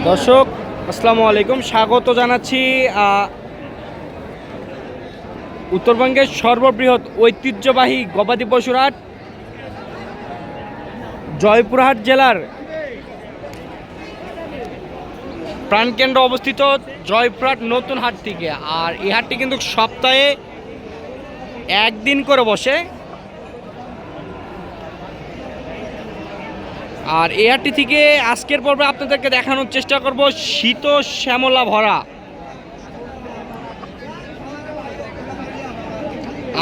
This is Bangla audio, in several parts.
দর্শক আসসালামু আলাইকুম, স্বাগত জানাচ্ছি উত্তরবঙ্গের সর্ববৃহৎ ঐতিহ্যবাহী গবাদি পশুর হাট জয়পুরহাট জেলার প্রাণকেন্দ্র অবস্থিত জয়পুরহাট নতুন হাট থেকে। আর এই হাটটি কিন্তু সপ্তাহে একদিন করে বসে। আর এই হাটটি থেকে আজকের পর্বে আপনাদেরকে দেখানোর চেষ্টা করব শীত শ্যামলা ভরা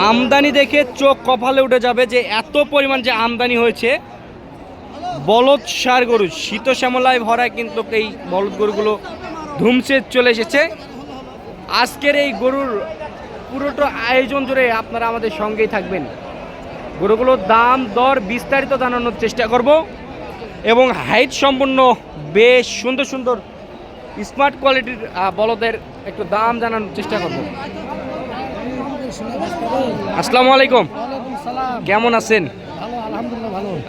আমদানি দেখে চোখ কপালে উঠে যাবে যে এত পরিমাণ যে আমদানি হয়েছে বলদ ষাঁড় গরু শীত শ্যামলায় ভরা। কিন্তু এই বলদ গরুগুলো ধুমসে চলে এসেছে। আজকের এই গরুর পুরোটা আয়োজন জুড়ে আপনারা আমাদের সঙ্গেই থাকবেন। গরুগুলোর দাম দর বিস্তারিত জানানোর চেষ্টা করব এবং হাইট সম্পন্ন বেশ সুন্দর সুন্দর স্মার্ট কোয়ালিটির বলদের একটু দাম জানানোর চেষ্টা করব। আসসালামু আলাইকুম, কেমন আছেন?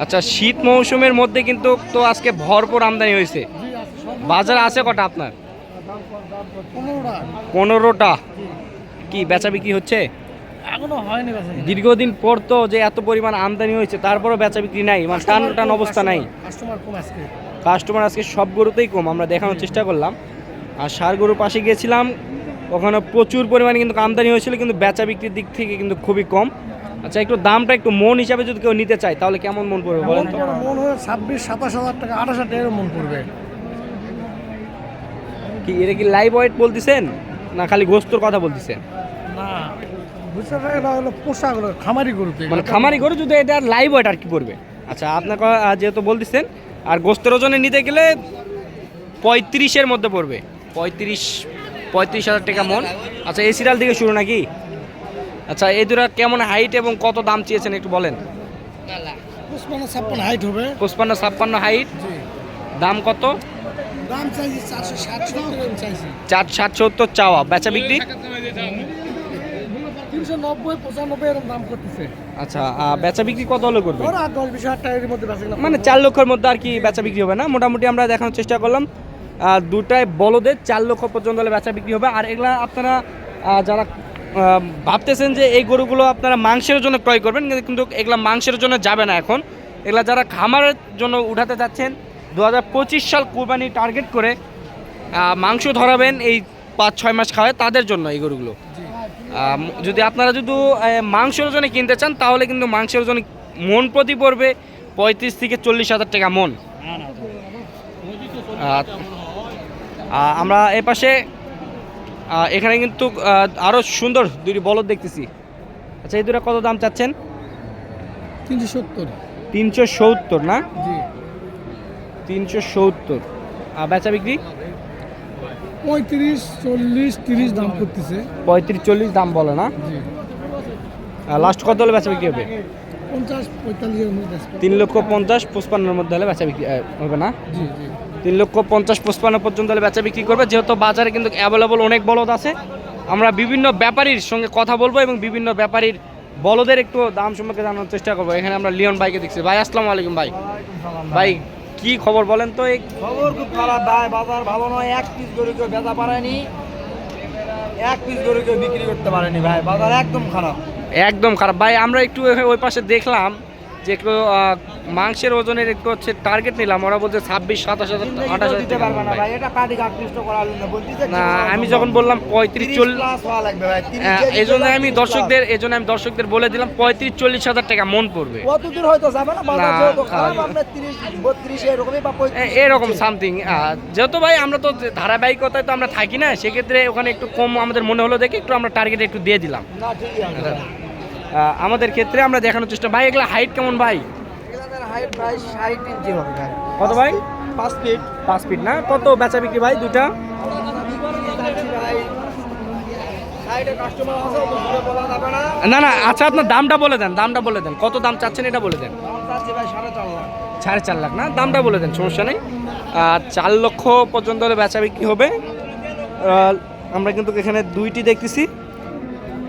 আচ্ছা, শীত মৌসুমের মধ্যে কিন্তু তো আজকে ভরপুর আমদানি হয়েছে। বাজার আছে কটা আপনার? 15টা। কি বেচা বিক্রি হচ্ছে? দীর্ঘদিন পর তো যে এত পরিমাণ আমদানি হয়েছে তারপরও বেচা বিক্রি নাই, মানে টান টান অবস্থা নাই। কাস্টমার আজকে সব গরুতেই কম, আমরা দেখানোর চেষ্টা করলাম। আর ষাঁড় গরুর পাশে গিয়েছিলাম, ওখানে প্রচুর পরিমাণে কিন্তু আমদানি হয়েছিল, কিন্তু বেচা বিক্রির দিক থেকে কিন্তু খুবই কম। আচ্ছা, একটু দামটা একটু মন হিসাবে যদি কেউ নিতে চায় তাহলে কেমন মন পড়বে বলেন তো? মন হয়ে 26-27 হাজার টাকা, 28 হাজার মন পড়বে। কি এটা কি লাইভ ওয়েট বলতেছেন না খালি গোস্তর কথা বলতেছেন? না, এটা হলো পোষা গরু, খামারি গরু, মানে খামারি গরু যদি এটা লাইভ ওয়েট আর কি পড়বে। আচ্ছা, আপনার যেহেতু বলতেছেন, আর গোস্তের ওজনে নিতে গেলে 35-এর মধ্যে পড়বে, 35 হাজার টাকা মন। আচ্ছা, এই সিরিয়াল থেকে শুরু নাকি? আচ্ছা, এই দুটা কেমন হাইট এবং কত দাম চেয়েছেন একটু বলেন। 55-56 হাইট হবে। 55-56 হাইট। দাম কত? দাম চাইছি 460-70 চাওয়া। বেচা বিক্রি 390-95 এরকম দাম করতেছে। আচ্ছা, বেচা বিক্রি কত হলে করবে? 10-20 হাজার টাকার মধ্যে বেচা, মানে 4 লক্ষের মধ্যে আর কি বেচা বিক্রি হবে না? মোটামুটি আমরা দেখানোর চেষ্টা করলাম দুটায় বলদের 4 লক্ষ পর্যন্ত হলে বেচা বিক্রি হবে। আর এগুলা আপনারা যারা ভাবতেছেন যে এই গরুগুলো আপনারা মাংসের জন্য ক্রয় করবেন, কিন্তু এগুলা মাংসের জন্য যাবে না এখন। এগুলা যারা খামারের জন্য উঠাতে যাচ্ছেন, 2025 সাল কুরবানি টার্গেট করে মাংস ধরাবেন এই 5-6 মাস খাওয়ায়, তাদের জন্য এই গরুগুলো। যদি আপনারা যদি মাংসের ওজনে কিনতে চান তাহলে কিন্তু মাংসের ওজনে মন প্রতি পড়বে 35-40 হাজার টাকা মন। আমরা এ পাশে এখানে কিন্তু আরও সুন্দর দুটি বলদ দেখতেছি। আচ্ছা, এই দুটো কত দাম চাচ্ছেন? 370 না? 370। বেচা বিক্রি 35-40-30 দাম করতেছে। 35-40 দাম বলে না? লাস্ট কত হলে বেচা বিক্রি হবে? 50-45 এর মধ্যে। 3,50,55 মধ্যে হলে বেচা বিক্রি হবে না? 3,50,55 পর্যন্ত হলে বেচা বিক্রি করবে। যেহেতু বাজারে কিন্তু অ্যাভেলেবল অনেক বলদ আছে, আমরা বিভিন্ন ব্যাপারীর সঙ্গে কথা বলবো এবং বিভিন্ন ব্যাপারীর বলদের একটু দাম সম্পর্কে জানানোর চেষ্টা করবো। এখানে আমরা লিওন ভাইকে দেখছি। ভাই আসসালামু আলাইকুম। ভাই কি খবর বলেন তো? এই খবর খুব খারাপ ভাই, বাজার ভালো নয়। এক পিস গরু কেউ বেচা পারেনি, এক পিস গরু কেউ বিক্রি করতে পারেনি ভাই, বাজার একদম খারাপ, একদম খারাপ। ভাই আমরা একটু ওই পাশে দেখলাম যে একটু মাংসের ওজনের একটু হচ্ছে টার্গেট নিলাম, ওরা বলছে 26-27 হাজার 28 দিতে পারবে না ভাই। এটা কাটি আকৃষ্ট করা হলো না, বলতেছে না। আমি যখন বললাম 35-40 প্লাস হওয়া লাগবে ভাই, এই জন্য আমি দর্শকদের বলে দিলাম 35-40 হাজার টাকা মন পড়বে। কত দূর হয়তো যাবে না, বাজার যেহেতু খারাপ, আমরা 30-32 এরকমই বা 35 এরকম সামথিং। যেহেতু ভাই আমরা তো ধারাবাহিকতায় তো আমরা থাকি না, সেক্ষেত্রে ওখানে একটু কম আমাদের মনে হলো দেখে একটু আমরা টার্গেট একটু দিয়ে দিলাম। না, ঠিকই আছে। আমাদের ক্ষেত্রে আমরা দেখানোর চেষ্টা। ভাই এগুলা হাইট কেমন ভাই? এগুলোর হাইট প্রায় 60 ইঞ্চি হবে ভাই। কত ভাই? 5 ফিট না? কত বেচা বিক্রি ভাই দুটা? না না, আচ্ছা আপনার দামটা বলে দেন, কত দাম চাচ্ছেন এটা বলে দেন। 4.5 লাখ না? দামটা বলে দেন, সমস্যা নেই। 4 লক্ষ পর্যন্ত হলে বেচা বিক্রি হবে। আমরা কিন্তু এখানে দুইটি দেখতেছি,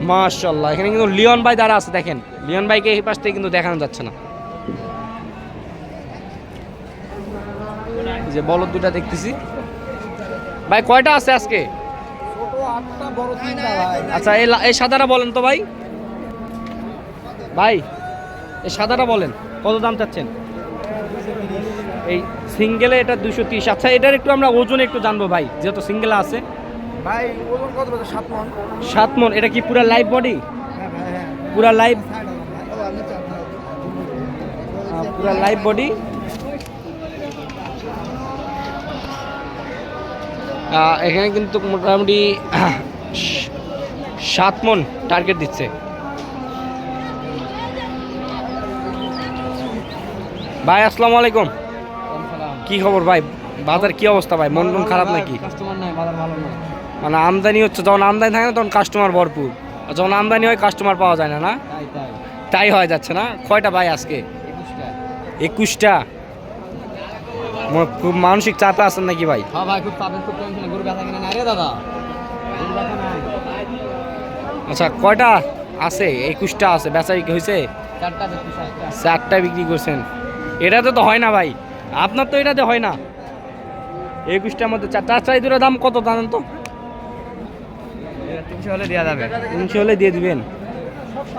মাশাআল্লাহ। এখানে কিন্তু লিওন ভাই দ্বারা আছে, দেখেন লিওন ভাইকে এই পাশ থেকে কিন্তু দেখানো যাচ্ছে না। এই যে বলদ দুটা দেখতেছি ভাই, কয়টা আছে আজকে? ছোট 8টা, বড় 3টা ভাই। আচ্ছা এই সাদাটা বলেন তো ভাই, ভাই এই সাদাটা বলেন কত দাম চাচ্ছেন? এই সিঙ্গেলে এটা 230। আচ্ছা এটার একটু আমরা ওজন একটু জানবো ভাই, যেহেতু সিঙ্গেলে আছে। ভাই ওজন কত বলছে? 7 মণ। 7 মণ। এটা কি পুরা লাইভ বডি? হ্যাঁ ভাই, হ্যাঁ। পুরা লাইভ, পুরা লাইভ বডি। এখানে কিন্তু মোটামুটি 7 মণ টার্গেট দিচ্ছে। ভাই আসসালামু আলাইকুম, কি খবর ভাই? বাজার কি অবস্থা ভাই? মন টন খারাপ নাকি? কাস্টমার নাই, বাজার ভালো না। মানে আমদানি হচ্ছে, যখন আমদানি থাকে না তখন কাস্টমার ভরপুর, আর যখন আমদানি হয় কাস্টমার পাওয়া যায় না। না তাই তাই হয়ে যাচ্ছে না? কয়টা ভাই আজকে? 21টা। 21টা। খুব মানসিক চাপে আছেন নাকি ভাই? হ্যাঁ ভাই, খুব চাপের, খুব টেনশন। গরু বেচা কিনা নাই রে দাদা, গরু বেচা নাই। আচ্ছা কয়টা আছে? 21টা আছে। বেচা বিক্রি হয়েছে? 4টা বেশি, 60টা। 4টা বিক্রি করছেন। এটাতে তো হয় না ভাই, আপনার তো এটাতে হয় না। 21টার মধ্যে 4টা। আচ্ছা এই দুটোর দাম কত জানেন তো? 300 হলে দেওয়া যাবে। 300 হলে দিয়ে দিবেন?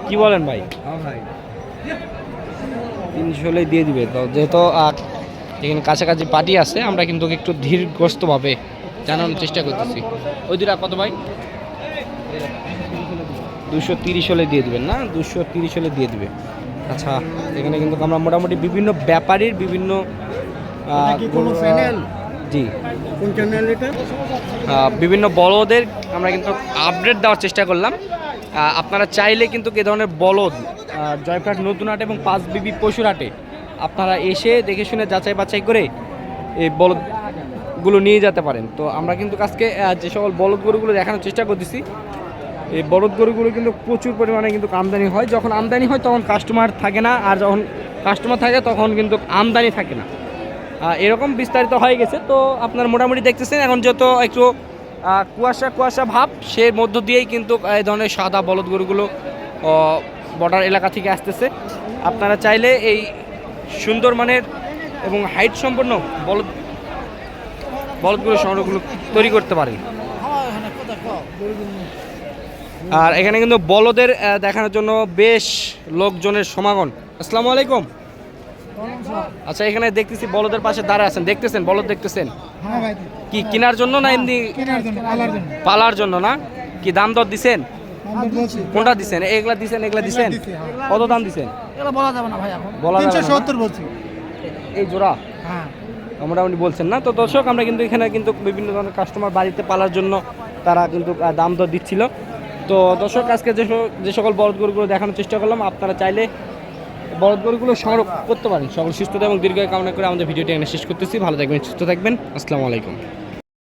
কি বলেন ভাই? হ্যাঁ ভাই। 300 হলে দিয়ে দিবে তো, যেহেতু এখানে কাছাকাছি পার্টি আছে, আমরা কিন্তু একটু ধীরগ্রস্তভাবে জানানোর চেষ্টা করতেছি। ওই দুটা কত ভাই? 230 হলে দিয়ে দিবেন না? 230 হলে দিয়ে দিবে। আচ্ছা এখানে কিন্তু আমরা মোটামুটি বিভিন্ন ব্যাপারীর বিভিন্ন জি কোন চ্যানেল এটা? বিভিন্ন বলদের আমরা কিন্তু আপডেট দেওয়ার চেষ্টা করলাম। আপনারা চাইলে কিন্তু এ ধরনের বলদ জয়প্রাট নতুন হাট এবং 5 বিবি পশুরহাটে আপনারা এসে দেখে শুনে যাচাই বাছাই করে এই বলদগুলো নিয়ে যেতে পারেন। তো আমরা কিন্তু আজকে যে সকল বলদ গরুগুলো দেখানোর চেষ্টা করতেছি, এই বলদ গরুগুলো কিন্তু প্রচুর পরিমাণে কিন্তু আমদানি হয়। যখন আমদানি হয় তখন কাস্টমার থাকে না, আর যখন কাস্টমার থাকে তখন কিন্তু আমদানি থাকে না। এরকম বিস্তারিত হয়ে গেছে। তো আপনারা মোটামুটি দেখতেছেন এখন যত একটু কুয়াশা কুয়াশা ভাব, সে মধ্য দিয়েই কিন্তু এই ধরনের সাদা বলদ গরুগুলো বর্ডার এলাকা থেকে আসতেছে। আপনারা চাইলে এই সুন্দর মানের এবং হাইট সম্পন্ন বলদগুলো সংগ্রহগুলো তৈরি করতে পারেন। আর এখানে কিন্তু বলদের দেখানোর জন্য বেশ লোকজনের সমাগম। আসসালামু আলাইকুম। আচ্ছা এখানে দেখতেছি বলদের পাশে দাঁড়ায় আছেন, দেখতেছেন বলদ দেখতেছেন? হ্যাঁ ভাই, কি কেনার জন্য না এমনি? কেনার জন্য, পালার জন্য। পালার জন্য না? কি দাম দর দিছেন? কোনটা দিছেন? এগুলা দিছেন, এগুলা দিছেন? কত দাম দিছেন? এটা বলা যাবে না ভাই, এখন বলা যাবে না? 370 বলছি। এই জোড়া হ্যাঁ। মোটামুটি বলছেন না? তো দর্শক আমরা কিন্তু এখানে কিন্তু বিভিন্ন ধরনের কাস্টমার বাড়িতে পালার জন্য তারা কিন্তু দাম দর দিচ্ছিল। তো দর্শক আজকে যে সকল বলদ গরুগুলো দেখানোর চেষ্টা করলাম, আপনারা চাইলে বলদ গরুগুলো সংগ্রহ করতে পারেন। সকল সুস্থতা এবং দীর্ঘায়ু কামনা করে আমাদের ভিডিওটি এখানে শেষ করতেছি। ভালো থাকবেন, সুস্থ থাকবেন। আসসালামু আলাইকুম।